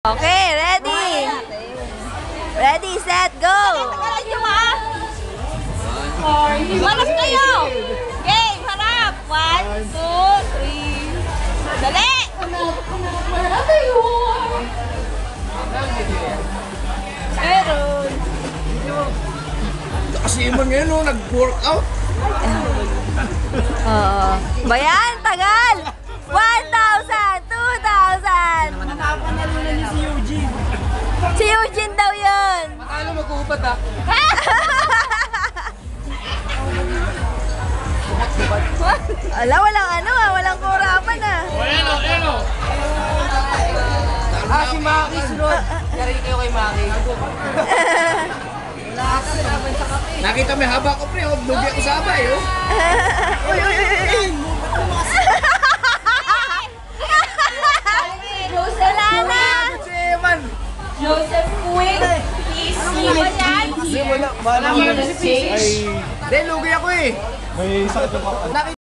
Okay, ready? Ready, set, go! Malas kayo! Game, harap! 1, 2, 3. Dali! Meron! Kasi iman ngayon, no, nag-workout. Bayan, tagal! 1,000! 2,000! Napapanalunan niya si Eugene. Si Eugene daw yun! Matalo mag-uupat ah. Ala, walang ano ah, walang kurapan ah. Ayan o. Ah, si Maki, sunod. Yari kayo kay Maki. Nakita may haba ko pre, lugi ako sa abay oh. Uy, uy, uy, uy. Wala na! Si Eman. Joseph Quinn, please. Wala mo na si Pisi. Ay, lugi ako eh. May sakit yung